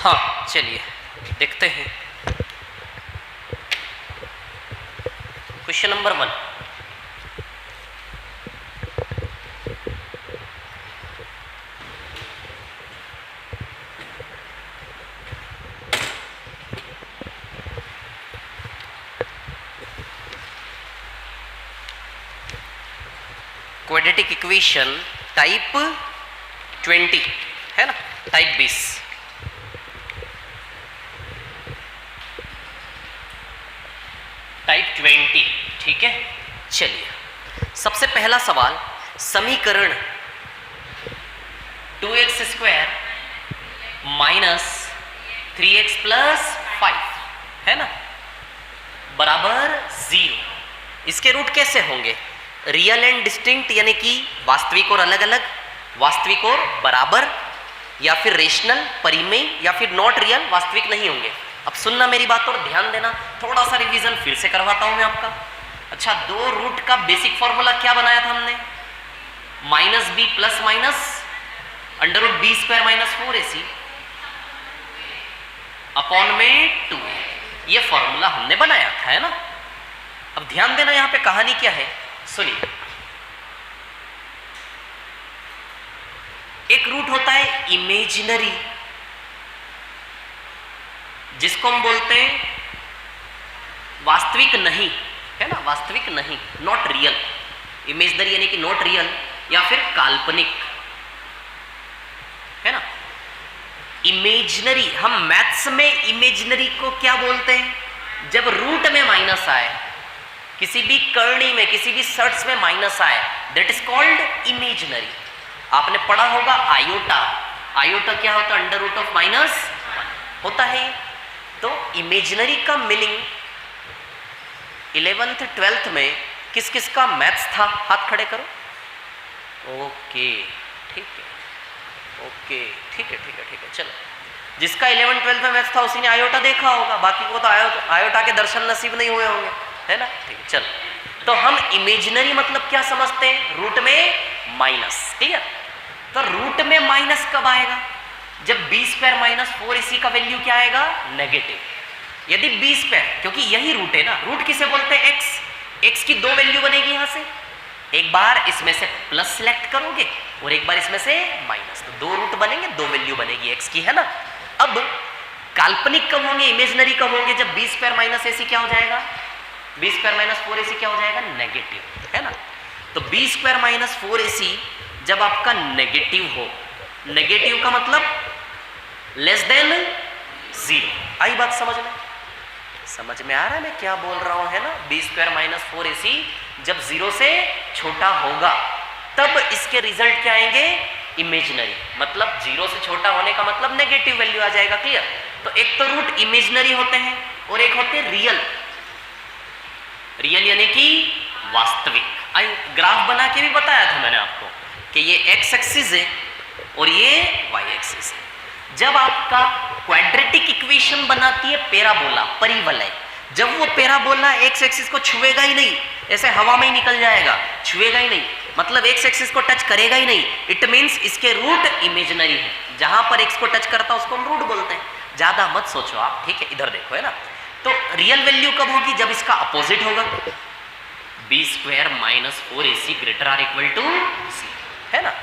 हाँ चलिए देखते हैं। Question number 1, quadratic equation type 20 है ना, टाइप 20। टाइप 20, ठीक है। चलिए सबसे पहला सवाल, समीकरण 2x² माइनस 3x प्लस 5 है ना बराबर 0। इसके रूट कैसे होंगे? रियल एंड डिस्टिंक्ट, यानी कि वास्तविक और अलग अलग, वास्तविक और बराबर, या फिर रेशनल परिमेय, या फिर नॉट रियल, वास्तविक नहीं होंगे। अब सुनना मेरी बात और ध्यान देना, थोड़ा सा रिवीजन फिर से करवाता हूं मैं आपका। अच्छा, दो रूट का बेसिक फॉर्मूला क्या बनाया था हमने? Minus b plus minus under root b square minus 4ac upon में 2। ये फॉर्मूला हमने बनाया था, है ना। अब ध्यान देना, यहां पे कहानी क्या है सुनिए। एक रूट होता है इमेजिनरी, जिसको हम बोलते हैं वास्तविक नहीं, है ना, वास्तविक नहीं, नॉट रियल। इमेजिनरी यानी कि नॉट रियल, या फिर काल्पनिक, है ना। इमेजिनरी, हम मैथ्स में इमेजिनरी को क्या बोलते हैं? जब रूट में माइनस आए, किसी भी करनी में, किसी भी सर्ट्स में माइनस आए, दैट इज कॉल्ड इमेजिनरी। आपने पढ़ा होगा आयोटा। आयोटा क्या होता है? अंडर रूट ऑफ माइनस होता है। तो इमेजिनरी का मीनिंग 11th 12th में किस किस का मैथ्स था? हाथ खड़े करो। ओके ठीक है, ओके ठीक है, ठीक है, ठीक है। चलो, जिसका 11th 12th में मैथ्स था उसी ने आयोटा देखा होगा, बाकी को तो आयोटा के दर्शन नसीब नहीं हुए होंगे, है ना। ठीक है, चलो। तो हम इमेजिनरी मतलब क्या समझते हैं? रूट में माइनस। क्लियर? तो रूट में माइनस कब आएगा? जब बी स्क्वायर माइनस 4ac का वैल्यू क्या आएगा? नेगेटिव। यदि बी स्क्वायर, क्योंकि यही रूट है ना, रूट किसे बोलते हैं? एक्स की दो वैल्यू बनेगी यहां से, एक बार इसमें से प्लस सेलेक्ट करोगे और एक बार इसमें से माइनस, तो दो रूट बनेंगे, दो वैल्यू बनेगी एक्स की, है ना। अब काल्पनिक कब होंगे, इमेजिनरी कब होंगे? जब बी स्क्वायर माइनस ac क्या हो जाएगा? बी स्क्वायर माइनस 4ac क्या हो जाएगा? नेगेटिव, है ना। तो बी स्क्वायर माइनस 4ac जब आपका नेगेटिव हो, नेगेटिव का मतलब लेस देन 0। आई बात समझ में? समझ में आ रहा है मैं क्या बोल रहा हूं, है ना। बी स्क्वायर माइनस 4ac जब 0 से छोटा होगा तब इसके रिजल्ट क्या आएंगे? इमेजिनरी। मतलब 0 से छोटा होने का मतलब नेगेटिव वैल्यू आ जाएगा। क्लियर? तो एक तो रूट इमेजिनरी होते हैं और एक होते हैं रियल। रियल यानी कि वास्तविक। आई ग्राफ बना के भी बताया था मैंने आपको कि ये एक्स एक्सिस है और ये वाई एक्सिस है। जब आपका क्वाड्रेटिक इक्वेशन बनाती है पैराबोला, परिवलय, जब वो पैराबोला एक्स एक्सिस को छुएगा ही नहीं, ऐसे हवा में ही निकल जाएगा, छुएगा ही नहीं, मतलब एक्स एक्सिस को टच करेगा ही नहीं, इट मीन्स इसके रूट इमेजिनरी है। जहां पर एक्स को टच करता है उसको हम रूट बोलते हैं। ज्यादा मत सोचो आप, ठीक है। इधर देखो, है ना। तो रियल वैल्यू कब होगी? जब इसका अपोजिट होगा, b square minus 4ac greater or equal to c, है ना।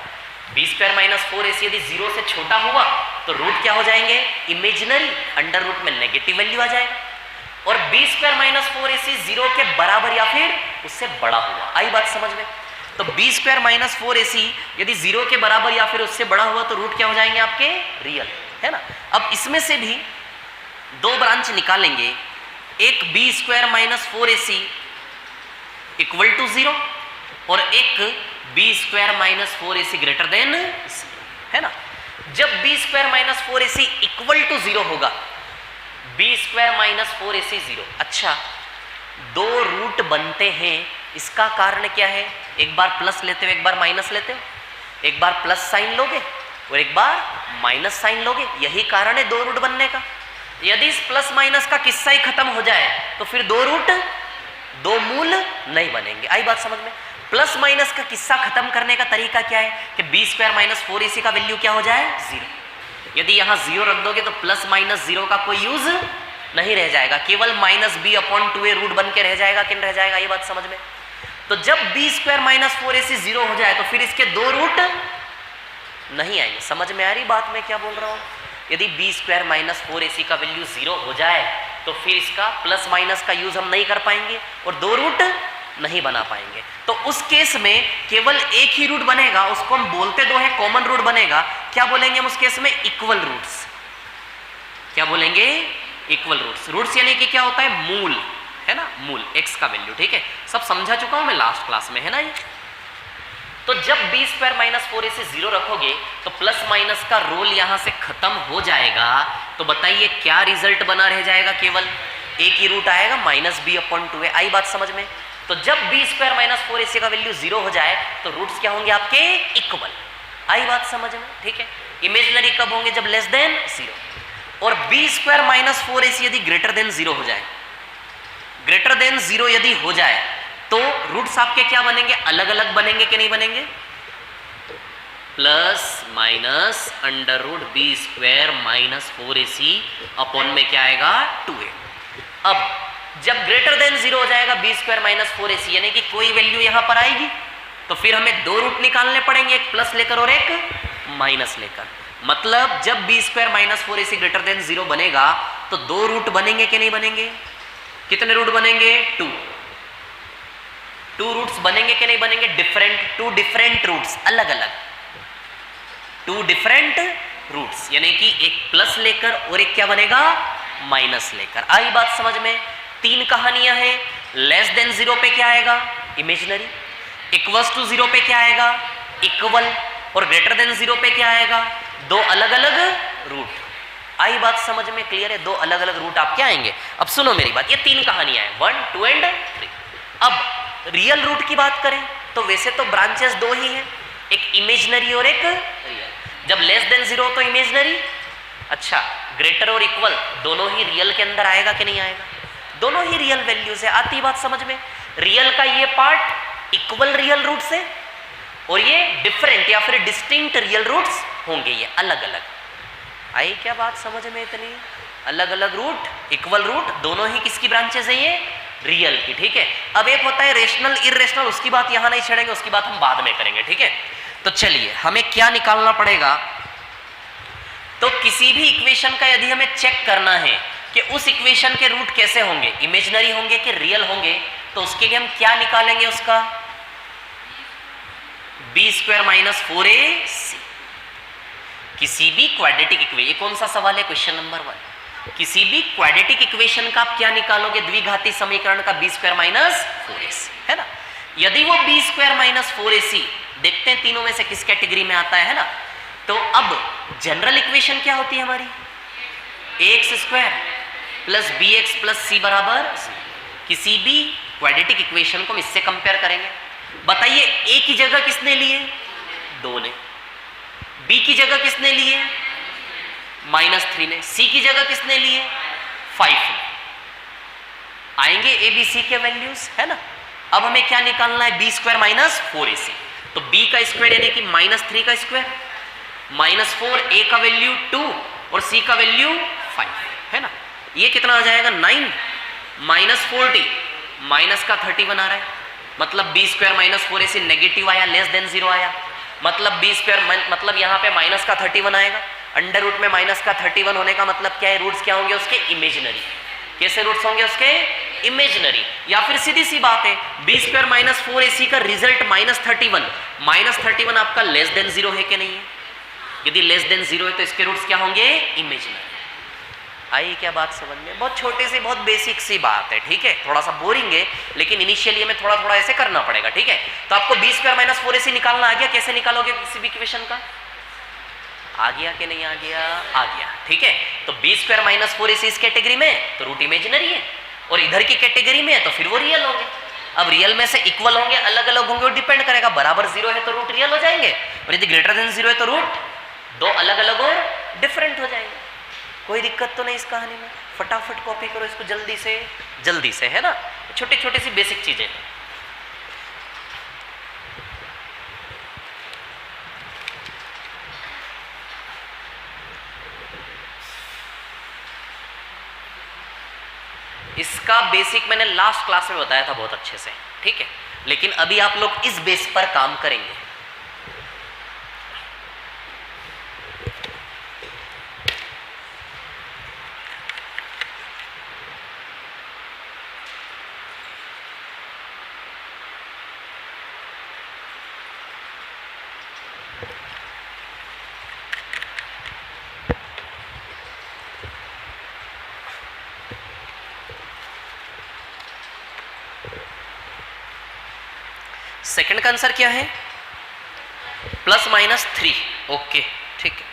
बी स्क्वायर माइनस 4ac यदि 0 से छोटा हुआ तो रूट क्या हो जाएंगे? इमेजिनरी, अंडर रूट में नेगेटिव वैल्यू आ जाएगा। और बी स्क्वायर माइनस 4ac 0 के बराबर या फिर उससे बड़ा हुआ। आई बात समझ में? तो बी स्क्वायर माइनस 4ac यदि 0 के बराबर या फिर उससे बड़ा हुआ तो रूट क्या हो जाएंगे आपके? रियल, है ना। अब इसमें से भी दो ब्रांच निकालेंगे, एक b square minus 4ac equal to 0 और एक b square minus 4ac greater than, है ना। जब b square minus 4ac equal to 0 होगा, बी स्क्वायर माइनस 4ac 0। अच्छा, दो रूट बनते हैं, इसका कारण क्या है? एक बार प्लस लेते हो, एक बार माइनस लेते हो, एक बार प्लस साइन लोगे और एक बार माइनस साइन लोगे, यही कारण है दो रूट बनने का। यदि इस प्लस माइनस का किस्सा ही खत्म हो जाए तो फिर दो रूट, दो मूल नहीं बनेंगे। आई बात समझ में? प्लस माइनस का किस्सा खत्म करने का तरीका क्या है कि बी स्क्वायर माइनस 4ac का वैल्यू क्या हो जाए? 0। यदि यहाँ 0 रख दोगे तो प्लस माइनस 0 का कोई यूज नहीं रह जाएगा, केवल -b/2a रूट बन के रह जाएगा कि नहीं रह जाएगा, ये बात समझ में। तो जब b² माइनस 4ac 0 हो जाए तो फिर इसके 2 रूट नहीं आएंगे। समझ में आ रही बात मैं क्या बोल रहा हूँ? यदि b² माइनस 4ac का वैल्यू 0 हो जाए तो फिर इसका प्लस माइनस का यूज हम नहीं कर पाएंगे और 2 रूट नहीं बना पाएंगे। तो उस केस में केवल एक ही रूट बनेगा, उसको हम बोलते दो है कॉमन रूट बनेगा। क्या बोलेंगे हम उस केस में? Equal roots. क्या बोलेंगे? Equal roots. रूट्स यानी कि क्या होता है? मूल, है ना, मूल x का वैल्यू। ठीक है, सब समझा चुका हूं मैं लास्ट क्लास में, है ना ये। तो जब b² माइनस 4ac 0 रखोगे तो प्लस माइनस का रोल यहां से खत्म हो जाएगा। तो बताइए क्या रिजल्ट बना रह जाएगा? केवल एक ही रूट आएगा, -b/2a। आई बात समझ में? तो जब b² माइनस 4ac का वैल्यू 0 हो जाए तो रूट्स क्या होंगे आपके? इक्वल। आई बात समझ में? ठीक है। इमेजिनरी कब होंगे? जब लेस देन 0। और b² माइनस 4ac यदि ग्रेटर देन 0 हो जाए, ग्रेटर देन 0 यदि हो जाए तो रूट्स आपके क्या बनेंगे? अलग अलग बनेंगे कि नहीं बनेंगे? Plus minus √b² minus 4ac upon में क्या आएगा? 2a। अब जब ग्रेटर देन 0 हो जाएगा b² माइनस 4ac यानी कि कोई वैल्यू यहां पर आएगी तो फिर हमें 2 रूट निकालने पड़ेंगे, एक प्लस लेकर और एक माइनस लेकर। मतलब जब b² minus 4ac greater then 0 बनेगा तो 2 रूट बनेंगे कि नहीं बनेंगे? कितने रूट बनेंगे? 2 रूट्स बनेंगे कि नहीं बनेंगे? टू डिफरेंट रूट्स, अलग अलग 2 डिफरेंट रूट्स, यानी कि एक प्लस लेकर और एक क्या बनेगा? माइनस लेकर। आई बात समझ में? 3 कहानियां हैं। लेस देन 0 पे क्या आएगा? इमेजिनरी। इक्वल्स टू 0 पे क्या आएगा? इक्वल। और ग्रेटर देन 0 पे क्या आएगा? 2 अलग अलग रूट। आई बात समझ में? क्लियर है? 2 अलग अलग रूट आपके आएंगे। अब सुनो मेरी बात, ये 3 कहानियां हैं, 1, 2 एंड 3। अब रियल रूट की बात करें तो वैसे तो ब्रांचेस 2 ही हैं, एक इमेजिनरी और एक रियल। जब लेस देन 0 तो इमेजिनरी, अच्छा ग्रेटर और इक्वल दोनों ही रियल के अंदर आएगा कि नहीं आएगा? दोनों ही रियल वैल्यूज है। आती बात समझ में? रियल का ये पार्ट इक्वल रियल रूट से और ये डिफरेंट या फिर डिस्टिंक्ट रियल रूट्स होंगे, ये अलग अलग। आई क्या बात समझ में? इतनी अलग अलग रूट, इक्वल रूट, दोनों ही किसकी ब्रांचेस है? ये रियल की। ठीक है। अब एक होता है रेशनल, इररेशनल, उसकी बात यहां नहीं छेड़ेंगे, उसकी बात हम बाद में करेंगे। ठीक है। तो चलिए हमें क्या निकालना पड़ेगा? तो किसी भी इक्वेशन का यदि हमें चेक करना है कि उस इक्वेशन के रूट कैसे होंगे, इमेजिनरी होंगे कि रियल होंगे, तो उसके लिए हम क्या निकालेंगे? उसका b² माइनस 4ac। किसी भी क्वाड्रेटिक इक्वेशन, कौन सा सवाल है? Question number 1। किसी भी क्वाड्रेटिक इक्वेशन का आप क्या निकालोगे? द्विघाती समीकरण का b² माइनस 4ac, है ना। यदि वो b² माइनस 4ac, देखते हैं तीनों में से किस कैटेगरी में आता है ना। तो अब जनरल इक्वेशन क्या होती है हमारी? ax² plus bx plus c बराबर 0। किसी भी क्वाड्रेटिक इक्वेशन को हम इससे कंपेयर करेंगे। बताइए a की जगह किसने लिए? 2 ने। b की जगह किसने लिए? -3 ने। c की जगह किसने लिए? 5 ने। आएंगे a b c के वैल्यूज, है ना। अब हमें क्या निकालना है? b² minus 4ac। तो b का स्क्वायर यानी कि -3 का स्क्वायर, -4, a का वैल्यू 2 और c का वैल्यू 5, है ना। ये कितना आ जाएगा? 9 -40 माइनस का 31 आ रहा है। मतलब b² माइनस 4ac नेगेटिव आया, लेस देन 0 आया। मतलब b² मतलब यहाँ पे माइनस का 31 आएगा। अंडर रूट में माइनस का 31 होने का मतलब क्या है? रूट्स क्या होंगे उसके? इमेजिनरी। कैसे रूट्स होंगे उसके? इमेजिनरी। या फिर सीधी सी बात है, b² माइनस 4ac का रिजल्ट -31 आपका लेस देन 0 है कि नहीं है? यदि लेस देन 0 है तो इसके रूट्स क्या होंगे? इमेजिनरी। आई क्या बात समझ में? बहुत छोटे से, बहुत बेसिक सी बात है। ठीक है, थोड़ा सा बोरिंग है लेकिन इनिशियली हमें थोड़ा थोड़ा ऐसे करना पड़ेगा। ठीक है। तो आपको b² माइनस 4ac निकालना आ गया। कैसे निकालोगे किसी भी इक्वेशन का? आ गया कि नहीं आ गया? आ गया। ठीक है। तो b² माइनस 4ac इस कैटेगरी में तो रूट इमेजिनरी है, और इधर की कैटेगरी में है तो फिर वो रियल होंगे। अब रियल में से इक्वल होंगे, अलग अलग होंगे, वो डिपेंड करेगा। बराबर 0 है तो रूट रियल हो जाएंगे, और यदि ग्रेटर देन 0 है तो रूट 2 अलग अलग और डिफरेंट हो जाएंगे। कोई दिक्कत तो नहीं इस कहानी में? फटाफट कॉपी करो इसको जल्दी से, है ना। छोटी छोटी सी बेसिक चीजें। इसका बेसिक मैंने लास्ट क्लास में बताया था बहुत अच्छे से, ठीक है, लेकिन अभी आप लोग इस बेस पर काम करेंगे। सेकंड का आंसर क्या है? +-3। ओके, ठीक है।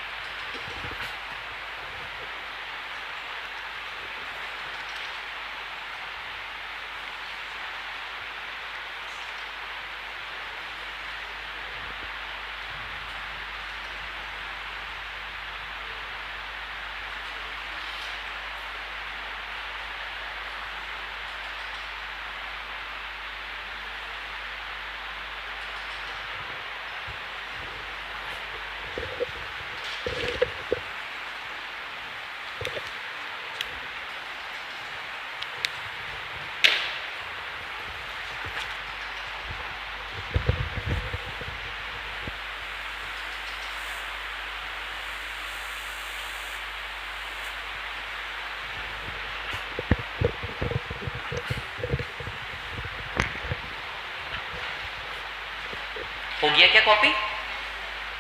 हो गया क्या? कॉपी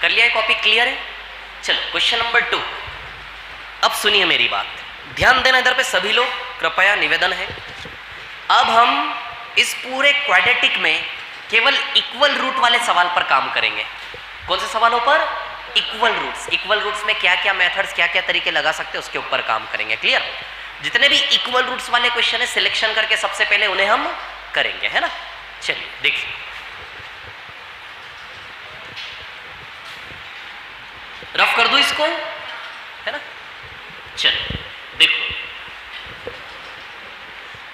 कर लिया है? कॉपी क्लियर है? चलो क्वेश्चन नंबर 2। अब सुनिए मेरी बात, ध्यान देना इधर पे सभी लोग, कृपया निवेदन है। अब हम इस पूरे क्वाड्रेटिक में केवल इक्वल रूट वाले सवाल पर काम करेंगे। कौन से सवालों पर? Equal roots. इक्वल रूट्स में क्या क्या मेथड्स, क्या क्या तरीके लगा सकते हैं, उसके ऊपर काम करेंगे। क्लियर? जितने भी इक्वल रूट्स वाले क्वेश्चन है सिलेक्शन करके सबसे पहले उन्हें हम करेंगे, है ना। चलिए देखिए, रफ कर दूं इसको, है ना। चलो देखो,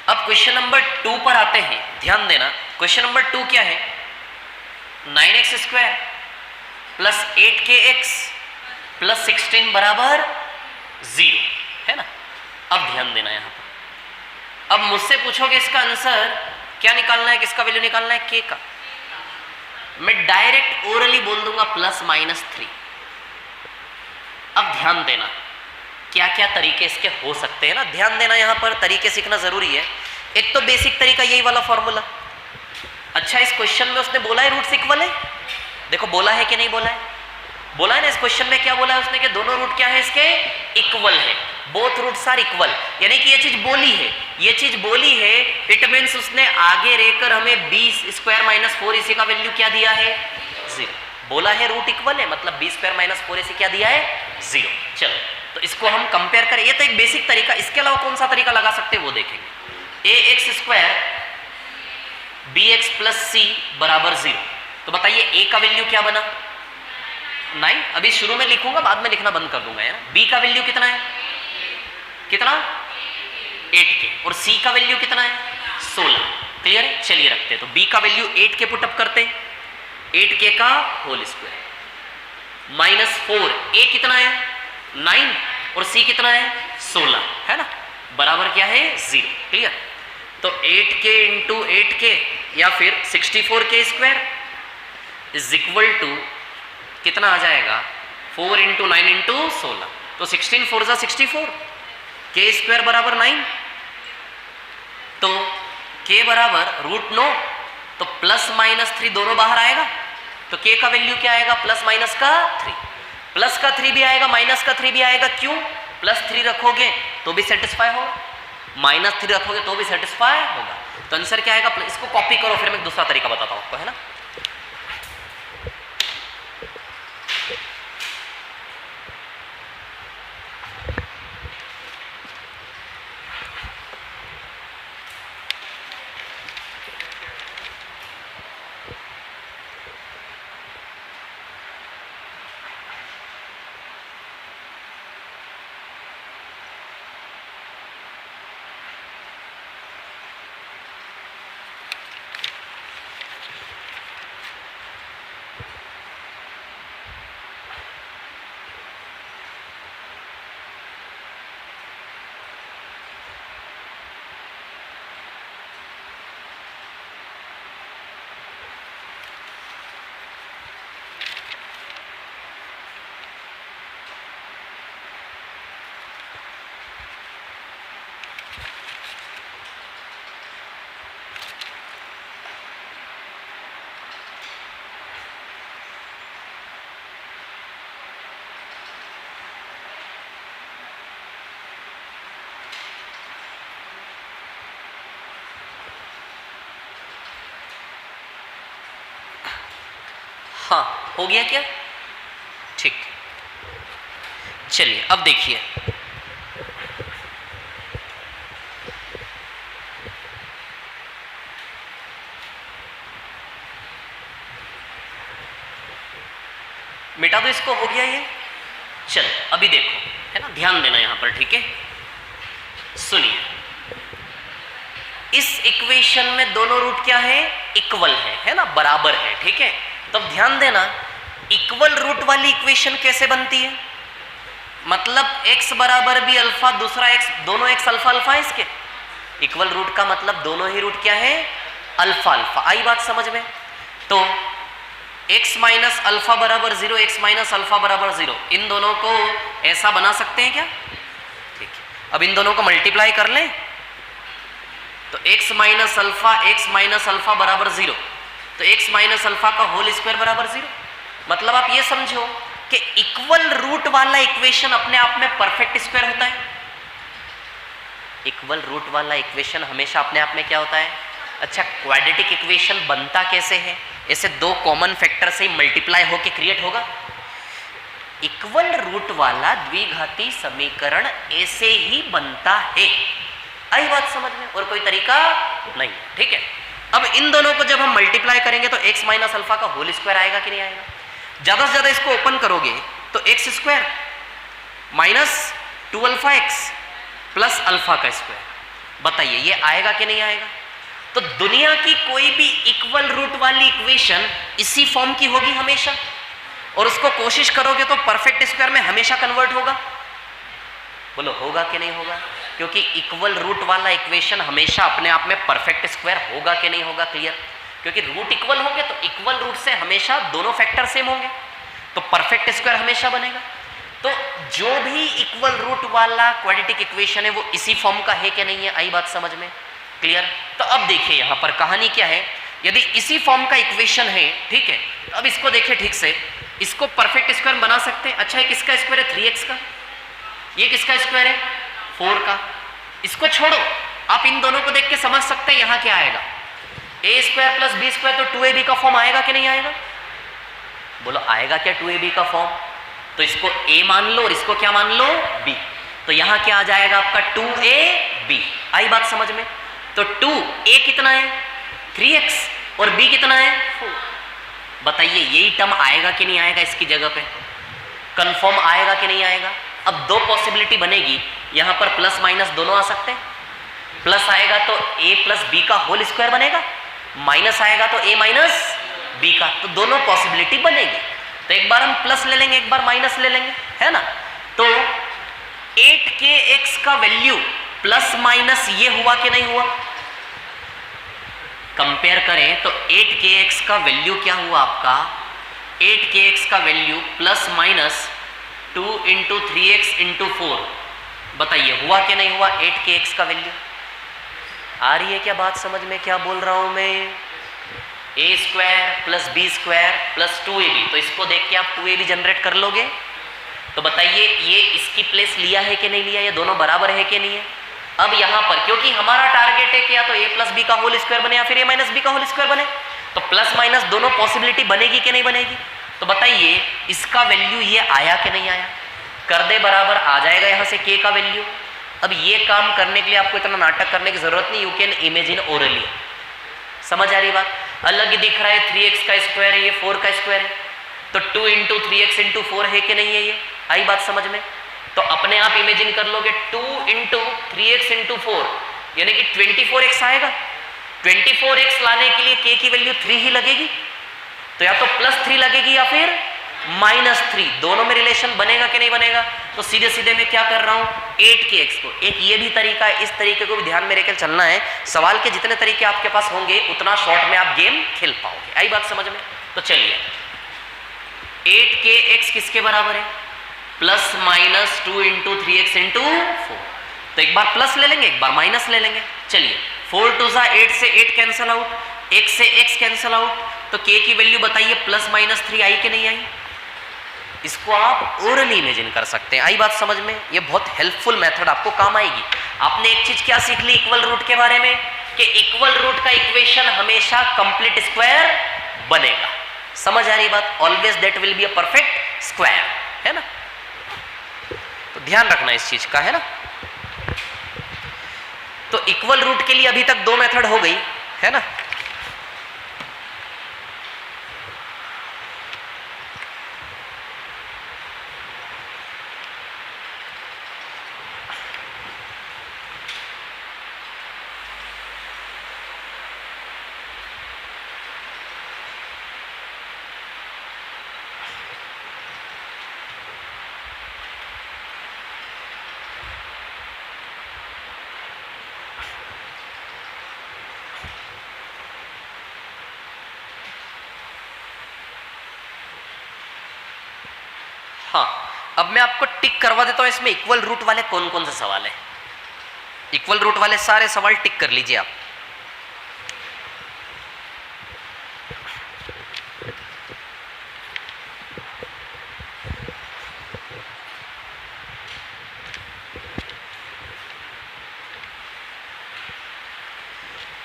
अब क्वेश्चन नंबर 2 पर आते हैं। ध्यान देना, क्वेश्चन नंबर 2 क्या है? 9x² + 8kx + 16 = 0, है ना। अब ध्यान देना यहां पर, अब मुझसे पूछोगे इसका आंसर क्या निकालना है, किसका वैल्यू निकालना है? k का। मैं डायरेक्ट ओरली बोल दूंगा +-3। अब ध्यान देना क्या क्या तरीके इसके हो सकते हैं ना, ध्यान देना, यहां पर तरीके सीखना जरूरी है। एक तो बेसिक तरीका यही वाला फॉर्मूला। अच्छा, इस क्वेश्चन में उसने बोला है रूट्स इक्वल है, देखो बोला है कि नहीं बोला है? बोला है ना। इस क्वेश्चन में क्या बोला है उसने कि दोनों रूट क्या है इसके? इक्वल है, बोथ रूट्स आर इक्वल, यानी कि ये चीज बोली है, ये चीज बोली है। इट मीन्स उसने आगे रहकर हमें b² - 4 इसी का वैल्यू क्या दिया है? 0। बोला है रूट इक्वल है, मतलब b² - 4 इसे क्या दिया है? 0। चलो तो इसको हम कंपेयर करें, ये तो एक बेसिक तरीका। इसके अलावा कौन सा तरीका लगा सकते हैं वो देखेंगे। ax² bx + c = 0। तो बताइए a का वैल्यू क्या बना? 9। अभी शुरू में लिखूंगा, बाद में लिखना बंद कर दूंगा, है ना। b का वैल्यू कितना है? कितना? 8k। और c का वैल्यू कितना है? 16। क्लियर है? चलिए रखते हैं। तो b का वैल्यू 8k पुटअप करते हैं, 8k का होल स्क्वायर -4, a कितना है? 9 और c कितना है? 16, है ना। बराबर क्या है? 0। क्लियर? तो 8k × 8k या फिर 64k² = कितना आ जाएगा? 4 × 9 × 16। तो 16 4 = 64, k² = 9। तो k = √9, तो +-3 दोनों बाहर आएगा। तो k का वैल्यू क्या आएगा? +-3। प्लस का 3 भी आएगा, माइनस का 3 भी आएगा। क्यों? +3 रखोगे तो भी सेटिस्फाई होगा, -3 रखोगे तो भी सेटिस्फाई होगा। तो आंसर क्या आएगा? इसको कॉपी करो, फिर मैं दूसरा तरीका बताता हूं आपको, है ना। हाँ, हो गया क्या? ठीक, चलिए अब देखिए, मिटा दो इसको, हो गया ये। चलो अभी देखो, है ना, ध्यान देना यहां पर, ठीक है। सुनिए, इस इक्वेशन में दोनों रूट क्या है? इक्वल है ना, बराबर है, ठीक है। तब ध्यान देना, इक्वल रूट वाली इक्वेशन कैसे बनती है? मतलब x बराबर भी अल्फा, दूसरा x, दोनों x अल्फा अल्फा है इसके। इक्वल रूट का मतलब दोनों ही रूट क्या है? Alpha alpha. आई बात समझ में? तो x माइनस अल्फा बराबर 0, x माइनस अल्फा बराबर 0, इन दोनों को ऐसा बना सकते हैं क्या? ठीक है, अब इन दोनों को मल्टीप्लाई कर लें तो x माइनस अल्फा बराबर 0, तो x माइनस अल्फा का होल स्क्वायर बराबर 0। मतलब आप ये समझो कि इक्वल रूट वाला इक्वेशन अपने आप में परफेक्ट स्क्वायर होता है। इक्वल रूट वाला इक्वेशन हमेशा अपने आप में क्या होता है? अच्छा, क्वाड्रेटिक इक्वेशन बनता कैसे है? ऐसे दो कॉमन फैक्टर से ही मल्टीप्लाई होके क्रिएट होगा। इक्वल रूट वाला द्विघाती समीकरण ऐसे ही बनता है। आई बात समझ में? और कोई तरीका नहीं, ठीक है। अब इन दोनों को जब हम मल्टीप्लाई करेंगे तो x माइनस अल्फा का होल स्क्वायर आएगा कि नहीं आएगा? ज्यादा से ज्यादा इसको ओपन करोगे तो x square minus 2 alpha x plus alpha का स्क्वायर, बताइए ये आएगा कि नहीं आएगा? तो दुनिया की कोई भी इक्वल रूट वाली इक्वेशन इसी फॉर्म की होगी हमेशा, और उसको कोशिश करोगे तो परफेक्ट स्क्वायर में हमेशा कन्वर्ट होगा। बोलो होगा कि नहीं होगा? क्योंकि इक्वल रूट वाला इक्वेशन हमेशा अपने आप में परफेक्ट स्क्वायर होगा कि नहीं होगा? क्लियर? क्योंकि रूट इक्वल होंगे तो इक्वल रूट से हमेशा दोनों फैक्टर सेम होंगे, तो परफेक्ट स्क्वायर हमेशा बनेगा। तो जो भी इक्वल रूट वाला क्वाड्रेटिक इक्वेशन है वो इसी फॉर्म का है कि नहीं है? आई बात समझ में? क्लियर? तो अब देखिए यहां पर कहानी क्या है। यदि इसी फॉर्म का इक्वेशन है, ठीक है, तो अब इसको देखिए ठीक से, इसको परफेक्ट स्क्वायर बना सकते हैं। अच्छा, ये किसका स्क्वायर है? 3x का। ये किसका स्क्वायर है? 4 का। इसको छोड़ो, आप इन दोनों को देख के समझ सकते हैं यहां क्या आएगा। a square plus b square, तो 2ab का फॉर्म आएगा कि नहीं आएगा? बोलो आएगा क्या 2ab का फॉर्म? तो इसको a मान लो और इसको क्या मान लो? b। तो यहां क्या आ जाएगा आपका? 2ab। आई बात समझ में? तो 2a कितना है? 3x, और b कितना है? 4। बताइए यही टर्म आएगा कि नहीं आएगा इसकी जगह पे? कंफर्म आएगा कि नहीं आएगा? अब दो पॉसिबिलिटी बनेगी, यहां पर प्लस माइनस दोनों आ सकते हैं। प्लस आएगा तो a प्लस बी का होल स्क्वायर बनेगा, माइनस आएगा तो a माइनस बी का, तो दोनों पॉसिबिलिटी बनेगी। तो एक बार हम प्लस ले लेंगे, एक बार माइनस ले लेंगे, है ना। तो 8kx का वैल्यू प्लस माइनस ये हुआ कि नहीं हुआ? कंपेयर करें तो 8kx का वैल्यू क्या हुआ आपका? 8kx का value plus minus 2 into 3x into 4, बताइए हुआ कि नहीं हुआ? 8kx का वैल्यू आ रही है क्या बात समझ में? क्या बोल रहा हूं मैं? a square plus b square plus 2ab, तो इसको देख के आप 2ab जनरेट कर लोगे। तो बताइए ये इसकी प्लेस लिया है कि नहीं लिया? ये दोनों बराबर है कि नहीं है? अब यहां पर क्योंकि हमारा टारगेट है कि या तो a प्लस बी का होल स्क्वायर बने या फिर a माइनस बी का होल स्क्वायर बने, तो प्लस माइनस दोनों पॉसिबिलिटी बनेगी कि नहीं बनेगी? तो बताइए इसका वैल्यू ये आया कि नहीं आया? कर दे बराबर, आ जाएगा यहां से k का वैल्यू। अब ये काम करने के लिए आपको इतना नाटक करने की जरूरत नहीं, यू कैन इमेजिन ओरली। समझ आ रही बात? अलग दिख रहा है, 3x का स्क्वायर है, ये 4 का स्क्वायर है, तो 2 इंटू 3x इंटू 4 है कि नहीं है? ये आई बात समझ में? तो अपने आप इमेजिन कर लोगे 2 इंटू 3x इंटू 4 यानी कि 24x आएगा। 24x लाने के लिए k की वैल्यू 3 ही लगेगी, तो या तो प्लस 3 लगेगी या फिर माइनस 3, दोनों में रिलेशन बनेगा कि नहीं बनेगा? तो सीधे सीधे मैं क्या कर रहा हूं? 8kx को, एक ये भी तरीका है, इस तरीके को भी ध्यान में रखकर चलना है। सवाल के जितने तरीके आपके पास होंगे उतना शॉर्ट में आप गेम खेल पाओगे। आई बात समझ में? तो चलिए 8kx किसके बराबर है? Plus minus 2 into 3x into 4। तो एक बार प्लस ले लेंगे, एक बार माइनस ले लेंगे। चलिए 4 टू जा 8 से 8 कैंसिल आउट, x से x कैंसिल आउट, तो k की वैल्यू बताइए प्लस माइनस 3 आई कि नहीं आई? इसको आप ओरली इमेजिन कर सकते हैं। आई बात समझ में? ये बहुत हेल्पफुल मेथड आपको काम आएगी। आपने एक चीज क्या सीख ली इक्वल रूट के बारे में, कि इक्वल रूट का इक्वेशन हमेशा कंप्लीट स्क्वायर बनेगा। समझ आ रही बात? Always that will be a perfect square, है ना? तो ध्यान रखना इस चीज का, है ना? तो इक्वल रूट के लिए अभी तक 2 मेथड हो गई, है ना? हाँ, अब मैं आपको टिक करवा देता हूं इसमें इक्वल रूट वाले कौन कौन से सवाल है। इक्वल रूट वाले सारे सवाल टिक कर लीजिए आप।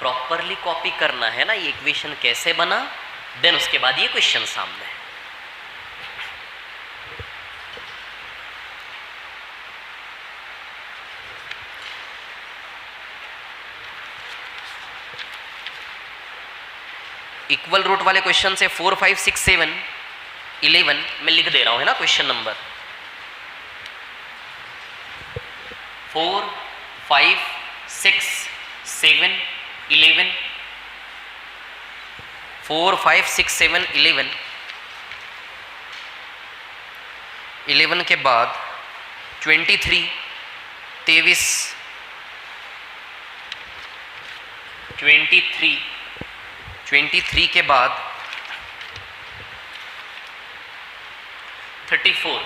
प्रॉपरली कॉपी करना है ना ये इक्वेशन कैसे बना, देन उसके बाद ये क्वेश्चन सामने है। इक्वल रूट वाले क्वेश्चन से 4, 5, 6, 7, 11 मैं लिख दे रहा हूं, है ना? क्वेश्चन नंबर 4, 5, 6, 7, 11, 4, 5, 6, 7, 11, 11 के बाद 23, 23, 23 के बाद 34।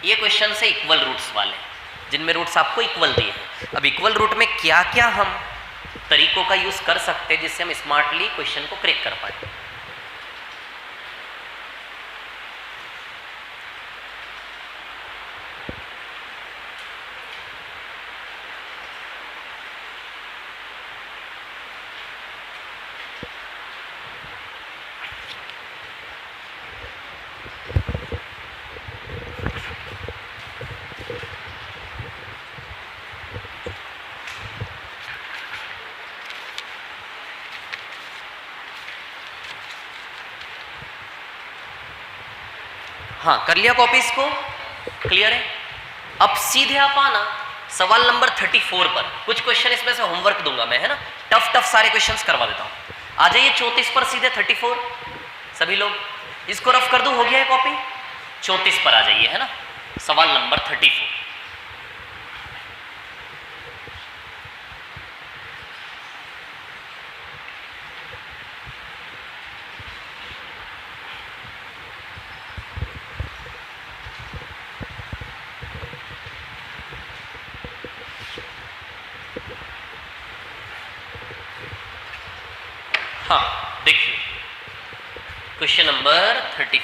ये क्वेश्चन से इक्वल रूट्स वाले जिनमें रूट्स आपको इक्वल दिए हैं। अब इक्वल रूट में क्या क्या हम तरीकों का यूज कर सकते हैं जिससे हम स्मार्टली क्वेश्चन को क्रैक कर पाए। हाँ, कर लिया कॉपी इसको? क्लियर है? अब सीधे आप आना सवाल नंबर 34 पर। कुछ क्वेश्चन इसमें से होमवर्क दूंगा मैं, है ना? टफ सारे क्वेश्चंस करवा देता हूं। आ जाइए 34 पर सीधे। 34 सभी लोग इसको रफ कर दूं, हो गया है कॉपी? 34 पर आ जाइए, है ना? सवाल नंबर 34। हाँ, देखिए क्वेश्चन नंबर 30।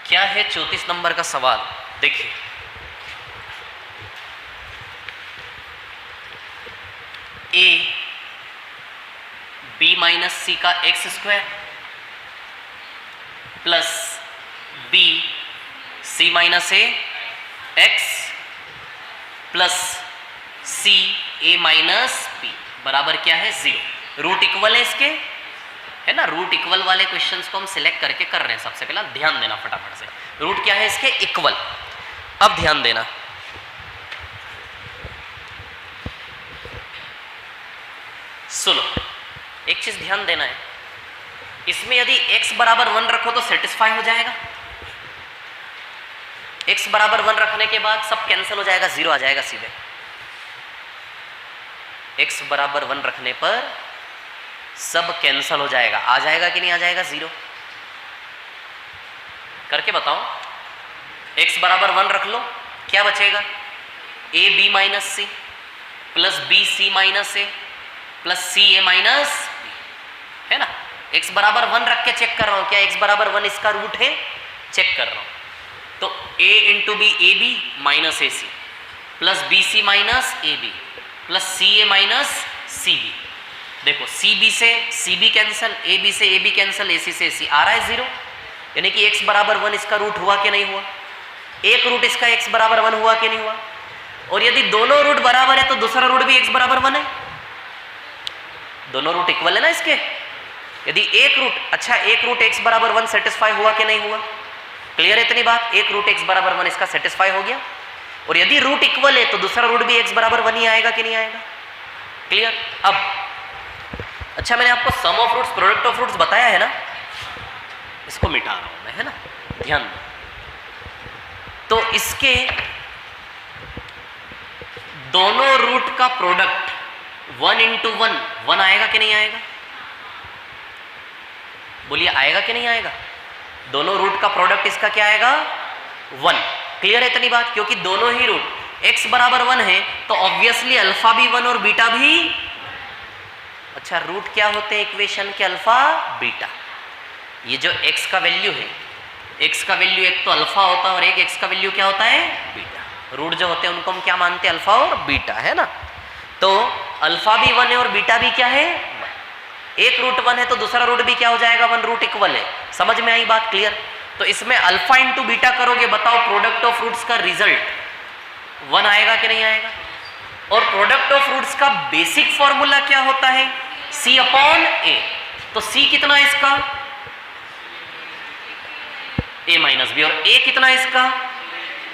क्या है 34 नंबर का सवाल? देखिए, ए बी माइनस सी का x square plus b c minus a x plus c a minus b बराबर क्या है? 0। रूट इक्वल है इसके, है ना? रूट इक्वल वाले क्वेश्चंस को हम सिलेक्ट करके कर रहे हैं। सबसे पहला ध्यान देना फटाफट से, रूट क्या है इसके? इक्वल। अब ध्यान देना, सुनो, एक चीज ध्यान देना है, इसमें यदि x बराबर 1 रखो तो सेटिस्फाई हो जाएगा। x बराबर 1 रखने के बाद सब कैंसिल हो जाएगा, 0 आ जाएगा सीधे। x बराबर 1 रखने पर सब कैंसिल हो जाएगा। आ जाएगा कि नहीं आ जाएगा? 0 करके बताओ। x बराबर 1 रख लो, क्या बचेगा? a b minus c plus b c minus a plus c a minus b, है ना? x बराबर 1 रख के चेक कर रहा हूं, क्या x बराबर 1 इसका रूट है? चेक कर रहा हूं। तो a into b a b minus a c plus b c minus a b plus c a minus c b. देखो सी बी से c b cancel, a b से ए बी कैंसिल, ए सी से ए सी, आ रहा है 0, यानी कि x बराबर 1 इसका रूट हुआ कि नहीं हुआ? एक रूट इसका x बराबर 1 हुआ कि नहीं हुआ? और यदि दोनों रूट बराबर है तो दूसरा रूट भी x बराबर 1 है। दोनों रूट इक्वल है ना इसके। यदि एक रूट, अच्छा एक रूट x बराबर 1 सेटिस्फाई हुआ कि नहीं हुआ? क्लियर है इतनी बात? एक रूट x बराबर 1 इसका सेटिस्फाई हो गया। और यदि रूट इक्वल है तो दूसरा रूट भी x बराबर 1 ही आएगा कि नहीं आएगा? क्लियर? अब अच्छा मैंने आपको sum of roots, product of roots बताया है ना, इसको मिटा रहा हूं मैं, है ना, ध्यान दो। तो इसके दोनों रूट का प्रोडक्ट 1 इंटू 1 1 आएगा कि नहीं आएगा? बोलिए आएगा कि नहीं आएगा? दोनों रूट का प्रोडक्ट इसका क्या आएगा? 1। क्लियर है इतनी बात? क्योंकि दोनों ही रूट x बराबर 1 है तो ऑब्वियसली अल्फा भी 1 और बीटा भी। अच्छा रूट क्या होते हैं इक्वेशन के? Alpha beta. ये जो x का वैल्यू है, x का वैल्यू एक तो अल्फा होता है और एक x का वैल्यू क्या होता है? बीटा। रूट जो होते हैं उनको हम क्या मानते हैं? अल्फा और बीटा, है ना। तो अल्फा भी 1 है और बीटा भी क्या है? 1। एक रूट 1 है तो दूसरा रूट भी क्या हो जाएगा? 1 रूट इक्वल है। समझ में आई बात? क्लियर? तो इसमें अल्फा इंटू बीटा करोगे, बताओ प्रोडक्ट ऑफ रूट्स का रिजल्ट 1 आएगा कि नहीं आएगा? और प्रोडक्ट ऑफ रूट्स का बेसिक फॉर्मूला क्या होता है? c upon a। तो c कितना है इसका? a minus b. और a कितना है इसका?